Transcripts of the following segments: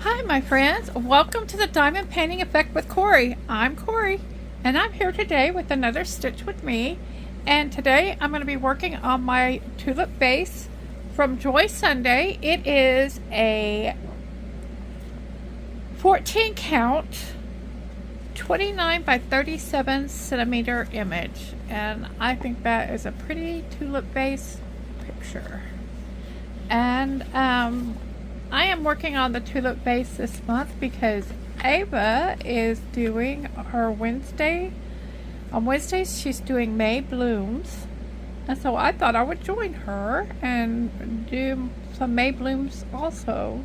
Hi, my friends. Welcome to the Diamond Painting Effect with Corey. I'm Corey, and I'm here today with another Stitch with Me. And today I'm going to be working on my tulip base from Joy Sunday. It is a 14 count, 29 by 37 centimeter image. And I think that is a pretty tulip base picture. And I am working on the tulip base this month because Ava is doing her Wednesday. On Wednesdays, she's doing May blooms. And so I thought I would join her and do some May blooms also.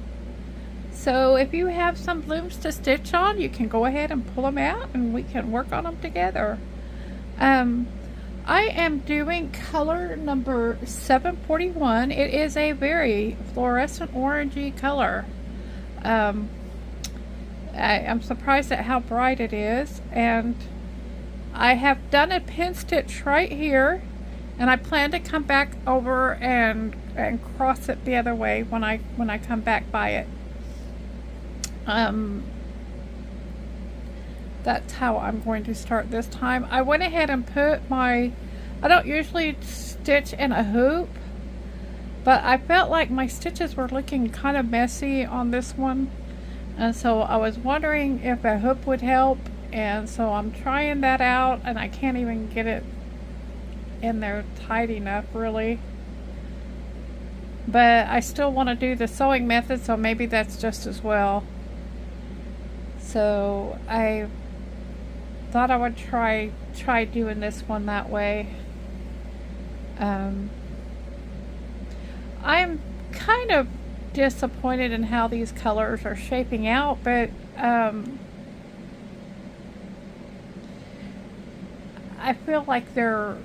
So if you have some blooms to stitch on, you can go ahead and pull them out and we can work on them together. I am doing color number 741. It is a very fluorescent orangey color. I'm surprised at how bright it is, and I have done a pin stitch right here, and I plan to come back over and cross it the other way when I come back by it. That's how I'm going to start this time. I went ahead and put I don't usually stitch in a hoop, but I felt like my stitches were looking kind of messy on this one, and so I was wondering if a hoop would help, and so I'm trying that out, and I can't even get it in there tight enough really, but I still want to do the sewing method, so maybe that's just as well. So I thought I would try doing this one that way. I'm kind of disappointed in how these colors are shaping out, but I feel like they're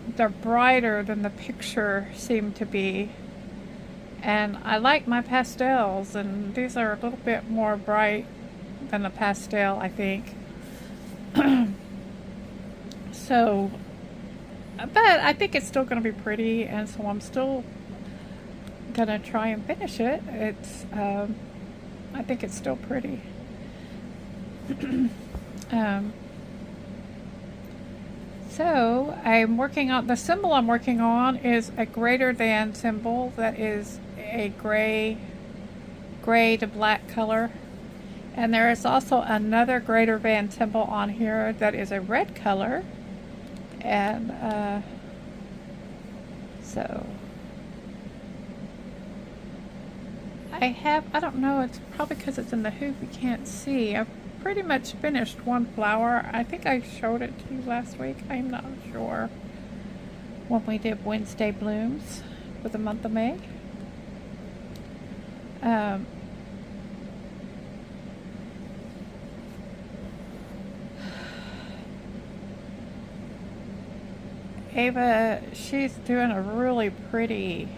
brighter than the picture seemed to be, and I like my pastels, and these are a little bit more bright than the pastel, I think. So, but I think it's still going to be pretty, and so I'm still going to try and finish it. It's, I think it's still pretty. So, I'm working on, the symbol I'm working on is a greater than symbol that is a gray to black color. And there is also another greater than symbol on here that is a red color. And so I don't know, it's probably because it's in the hoop you can't see. I've pretty much finished one flower. I think I showed it to you last week. I'm not sure, when we did Wednesday blooms for the month of May. Ava, she's doing a really pretty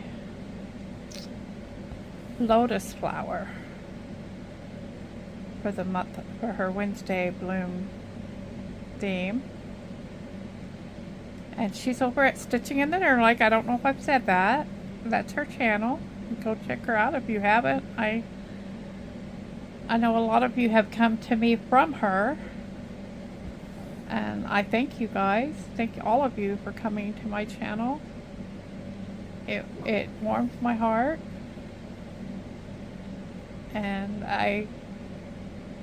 lotus flower for the month, for her Wednesday bloom theme. And she's over at Stitching in the Nerd. I don't know if I've said that. That's her channel. Go check her out if you haven't. I know a lot of you have come to me from her. And I thank you guys. Thank all of you for coming to my channel. It warms my heart. And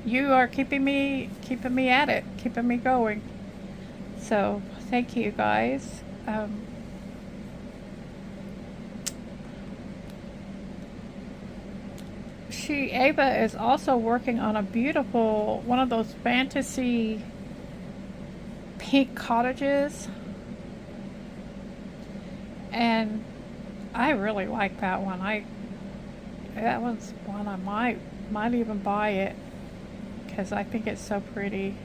you are keeping me at it, keeping me going. So thank you guys. Ava is also working on a beautiful, one of those fantasy pink cottages, and I really like that one. That one's one I might even buy it because I think it's so pretty.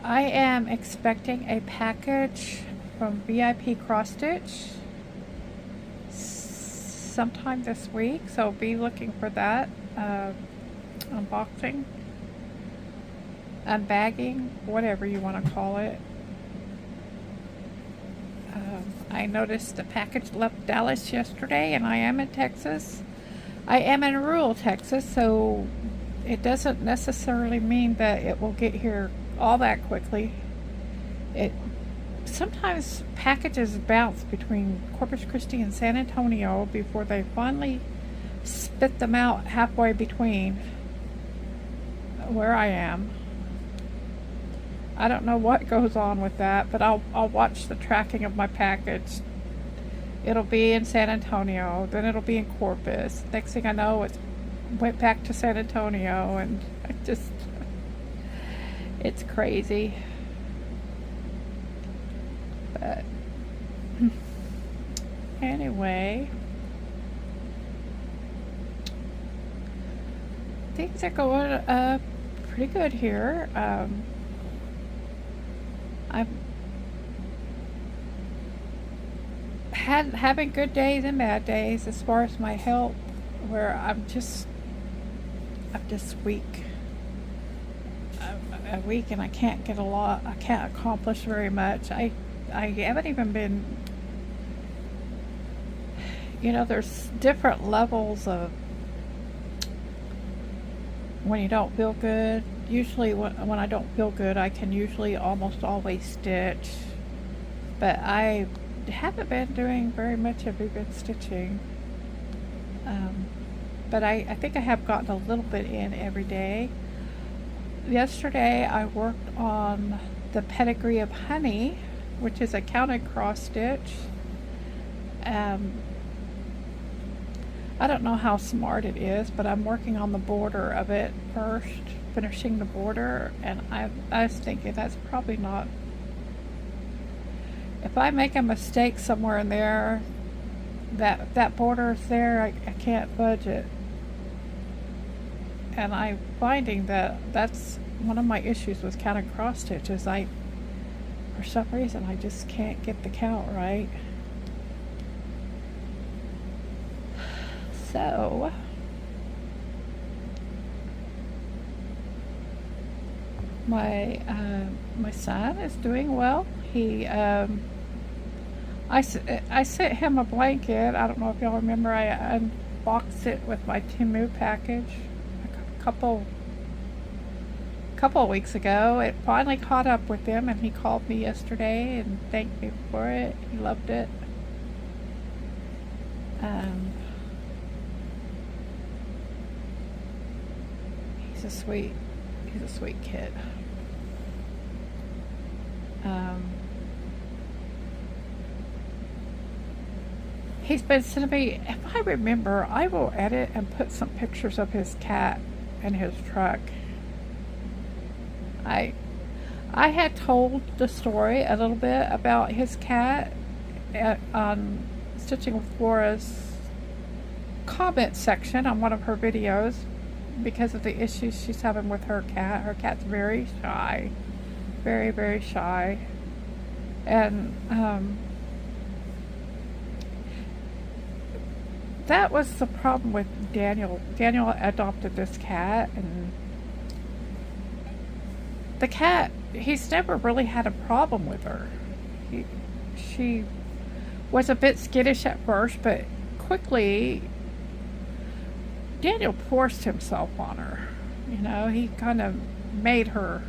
I am expecting a package from VIP Cross Stitch sometime this week, so be looking for that. Unboxing, unbagging, whatever you want to call it. I noticed the package left Dallas yesterday, and I am in Texas. I am in rural Texas, so it doesn't necessarily mean that it will get here all that quickly. It sometimes packages bounce between Corpus Christi and San Antonio before they finally spit them out halfway between where I am. I don't know what goes on with that, but I'll watch the tracking of my package. It'll be in San Antonio, then it'll be in Corpus. Next thing I know, it went back to San Antonio, and I just, it's crazy. But anyway, things are going pretty good here. I'm having good days and bad days as far as my health, where I'm just weak. I'm weak, and I can't get a lot. I can't accomplish very much. I haven't even been. There's different levels of when you don't feel good. Usually, when I don't feel good, I can usually almost always stitch, but I haven't been doing very much of even stitching. But I think I have gotten a little bit in every day. Yesterday I worked on the Pedigree of Honey, which is a counted cross stitch. I don't know how smart it is, but I'm working on the border of it first, finishing the border, and I was thinking that's probably not. If I make a mistake somewhere in there, that border is there, I can't budge it. And I'm finding that that's one of my issues with counted cross stitches. For some reason, I just can't get the count right. So, my son is doing well. He I sent him a blanket. I don't know if y'all remember, I unboxed it with my Temu package a couple of weeks ago. It finally caught up with him, and he called me yesterday and thanked me for it. He loved it. He's a sweet kid. He's been sending me, if I remember, I will edit and put some pictures of his cat and his truck. I had told the story a little bit about his cat on Stitching with Flora's comment section on one of her videos because of the issues she's having with her cat. Her cat's very shy. Very, very shy. And that was the problem with Daniel. Daniel adopted this cat, and the cat, he's never really had a problem with her. She was a bit skittish at first, but quickly Daniel forced himself on her. He kind of made her,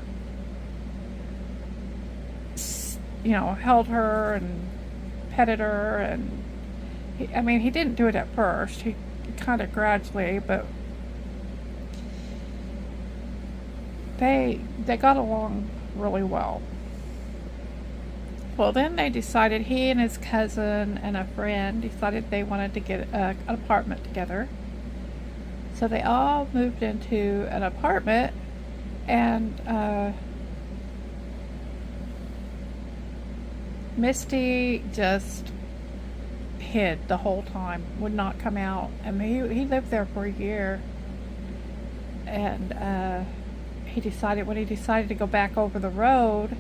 held her and petted her, and he didn't do it at first. He kind of gradually, but they got along really well. Well, then they decided, he and his cousin and a friend decided they wanted to get an apartment together. So they all moved into an apartment, and Misty just hid the whole time, would not come out. He lived there for a year, and when he decided to go back over the road,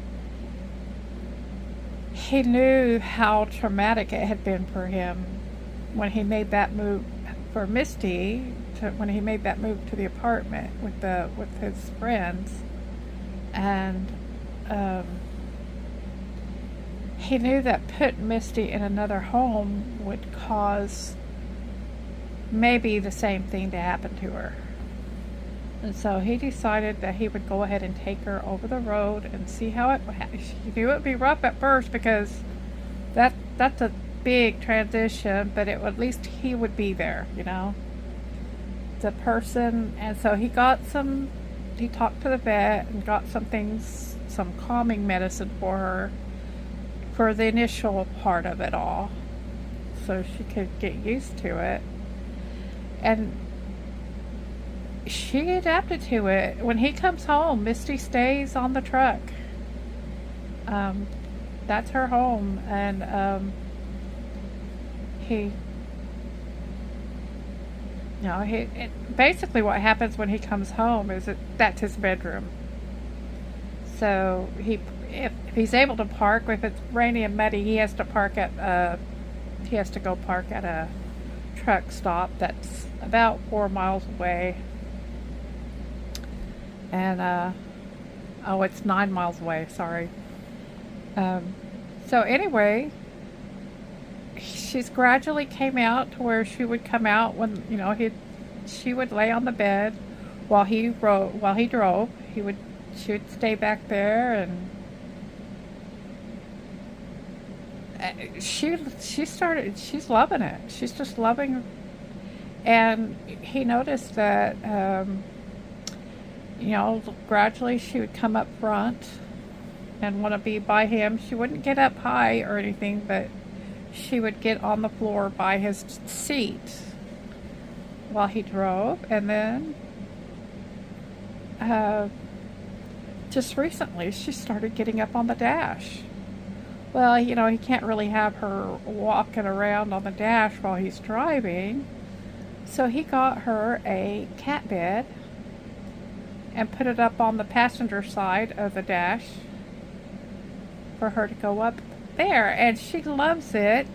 he knew how traumatic it had been for him when he made that move for Misty, when he made that move to the apartment with his friends, and he knew that putting Misty in another home would cause maybe the same thing to happen to her. And so he decided that he would go ahead and take her over the road and see how it. He knew it would be rough at first because that's a big transition, but at least he would be there, the person. And so he talked to the vet and got some calming medicine for her for the initial part of it all, so she could get used to it. And she adapted to it. When he comes home, Misty stays on the truck. That's her home. And basically what happens when he comes home is that's his bedroom. So if he's able to park, if it's rainy and muddy, he has to go park at a truck stop that's about 4 miles away. And it's 9 miles away, sorry. So anyway, she's gradually came out to where she would come out when she would lay on the bed while he drove. She would stay back there, and she's loving it. She's just loving. And he noticed that gradually she would come up front and want to be by him. She wouldn't get up high or anything, but she would get on the floor by his seat while he drove. And then just recently she started getting up on the dash. Well, he can't really have her walking around on the dash while he's driving, so he got her a cat bed and put it up on the passenger side of the dash for her to go up there, and she loves it.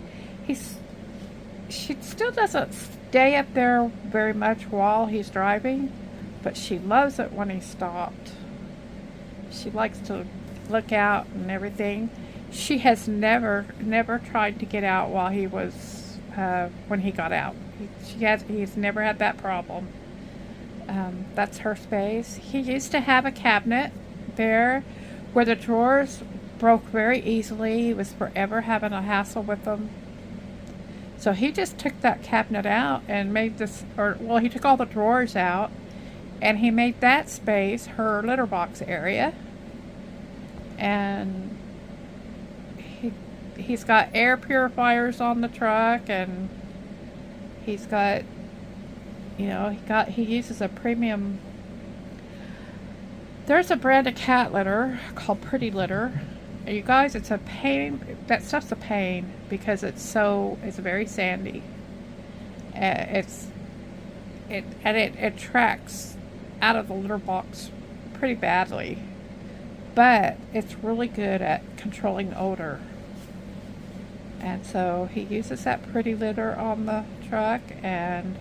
She still doesn't stay up there very much while he's driving, but she loves it when he stopped. She likes to look out and everything. She has never tried to get out while he was when he got out. He's never had that problem. That's her space. He used to have a cabinet there where the drawers broke very easily. He was forever having a hassle with them. So he just took that cabinet out and made he took all the drawers out and he made that space her litter box area. And he's got air purifiers on the truck, and he's got, he uses a premium. There's a brand of cat litter called Pretty Litter. You guys, it's a pain. That stuff's a pain because it's very sandy. It tracks out of the litter box pretty badly, but it's really good at controlling odor. And so he uses that Pretty Litter on the truck, and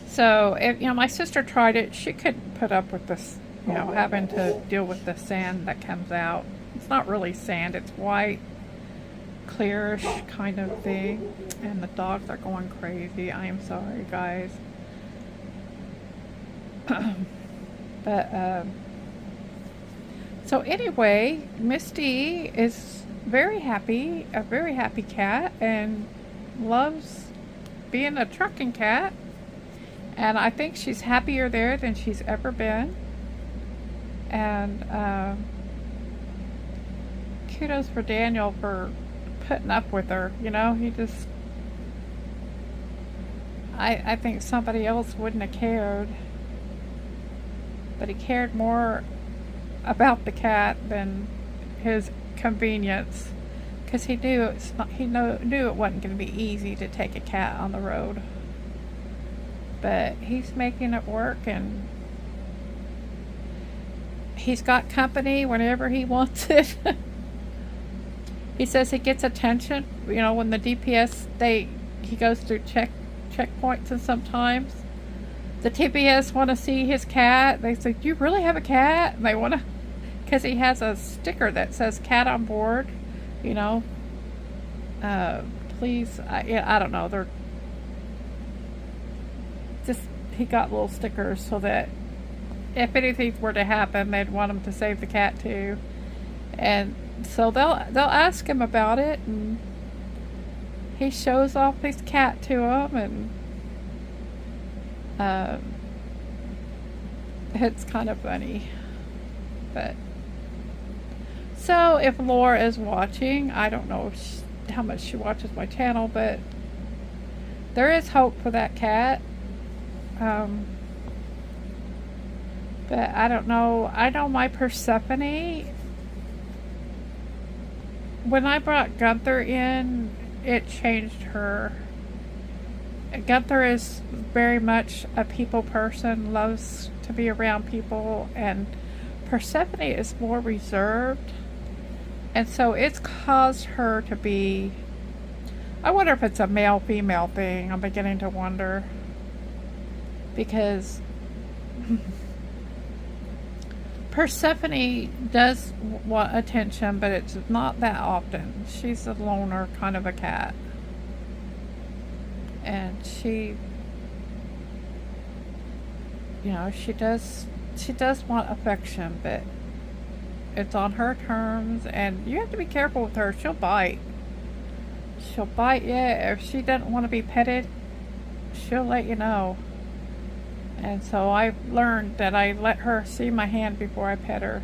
so my sister tried it. She couldn't put up with this, having to deal with the sand that comes out. It's not really sand, it's white, clearish kind of thing. And the dogs are going crazy. I am sorry, guys. But so anyway, Misty is a very happy cat, and loves being a trucking cat. And I think she's happier there than she's ever been. And kudos for Daniel for putting up with her. I think somebody else wouldn't have cared. But he cared more about the cat than his convenience, because he knew it wasn't going to be easy to take a cat on the road. But he's making it work, and he's got company whenever he wants it. He says he gets attention, when the DPS he goes through checkpoints, and sometimes the TPS want to see his cat. They say, "Do you really have a cat?" And they want to, because he has a sticker that says "cat on board," please, I don't know, they're just, he got little stickers so that if anything were to happen, they'd want him to save the cat too. And so they'll ask him about it, and he shows off his cat to them, and it's kind of funny. But so if Laura is watching, I don't know how much she watches my channel, but there is hope for that cat. But I don't know. I know my Persephone, when I brought Gunther in, it changed her. Gunther is very much a people person, loves to be around people, and Persephone is more reserved. And so it's caused her to be, I wonder if it's a male-female thing. I'm beginning to wonder. Because Persephone does want attention, but it's not that often. She's a loner kind of a cat. And she, you know, she does want affection, but it's on her terms, and you have to be careful with her. She'll bite. She'll bite you. If she doesn't want to be petted, she'll let you know. And so I've learned that I let her see my hand before I pet her.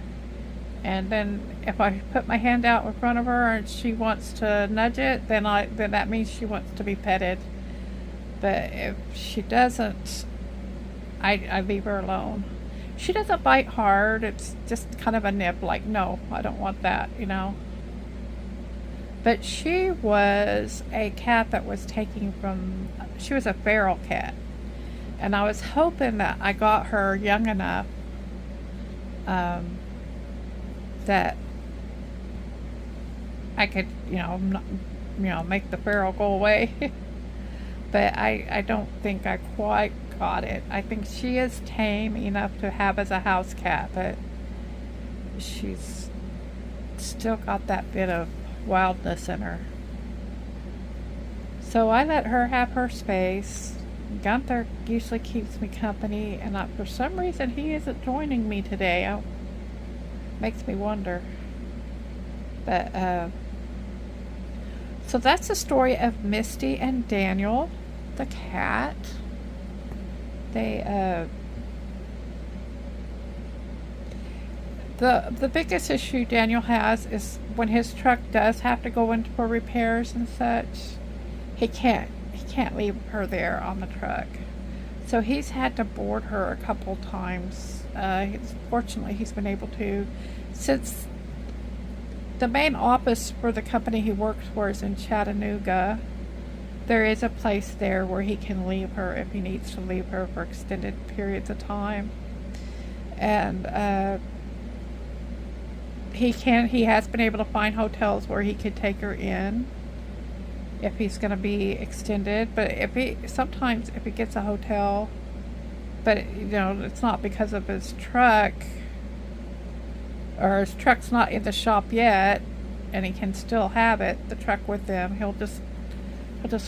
And then if I put my hand out in front of her and she wants to nudge it, then that means she wants to be petted. But if she doesn't, I leave her alone. She doesn't bite hard. It's just kind of a nip, like, no, I don't want that, you know. But she was a cat that was she was a feral cat. And I was hoping that I got her young enough that I could, make the feral go away. But I don't think I quite got it. I think she is tame enough to have as a house cat, but she's still got that bit of wildness in her. So I let her have her space. Gunther usually keeps me company, and for some reason he isn't joining me today. Makes me wonder. But so that's the story of Misty and Daniel, the cat. They the biggest issue Daniel has is when his truck does have to go in for repairs and such. He can't leave her there on the truck. So he's had to board her a couple times. Fortunately, he's been able to, since the main office for the company he works for is in Chattanooga. There is a place there where he can leave her if he needs to leave her for extended periods of time. And he has been able to find hotels where he could take her in if he's going to be extended. But sometimes if he gets a hotel, but it's not because of his truck, or his truck's not in the shop yet, and he can still have the truck with him, he'll just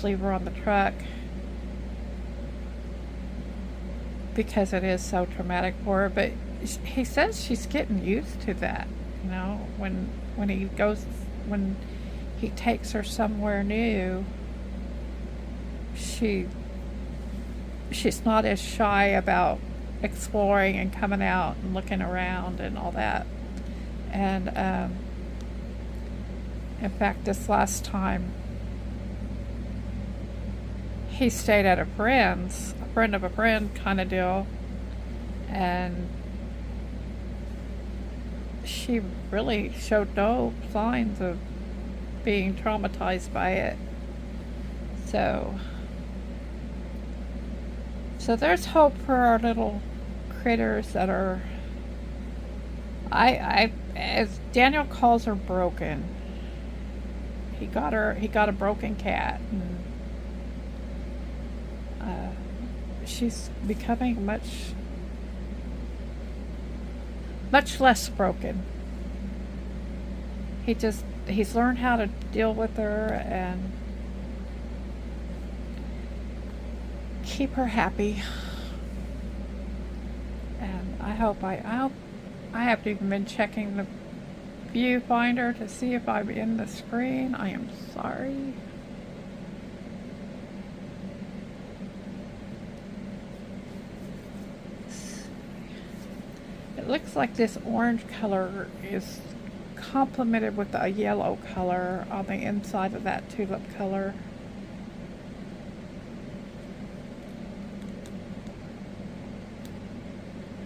leave her on the truck because it is so traumatic for her. But he says she's getting used to that, when he takes her somewhere new, she's not as shy about exploring and coming out and looking around and all that. And in fact, this last time he stayed at a friend of a friend kind of deal, and she really showed no signs of being traumatized by it. So there's hope for our little critters that are, as Daniel calls her, broken. He got a broken cat, and she's becoming much less broken. He's learned how to deal with her, and keep her happy. And I hope I haven't even been checking the viewfinder to see if I'm in the screen. I am sorry. It looks like this orange color is complemented with a yellow color on the inside of that tulip color.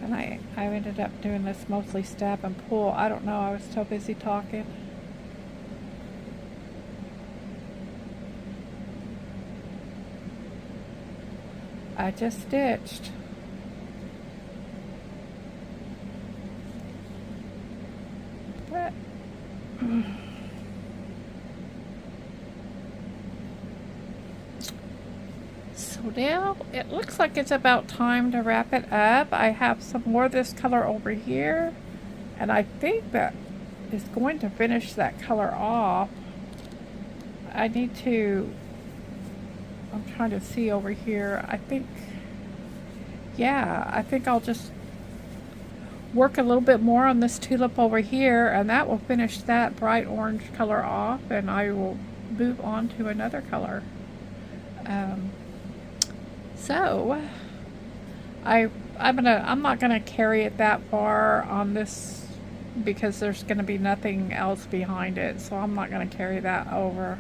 And I ended up doing this mostly stab and pull. I don't know, I was so busy talking. I just stitched. But so now it looks like it's about time to wrap it up. I have some more of this color over here, and I think that is going to finish that color off. I need to, I'm trying to see over here. I think, yeah, I think I'll just work a little bit more on this tulip over here, and that will finish that bright orange color off, and I will move on to another color. So I'm not gonna carry it that far on this because there's gonna be nothing else behind it, so I'm not gonna carry that over,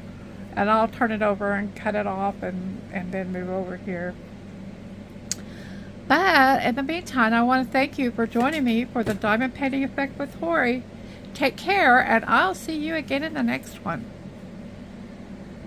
and I'll turn it over and cut it off and then move over here. But in the meantime, I want to thank you for joining me for the Diamond Painting Effect with Hori. Take care, and I'll see you again in the next one.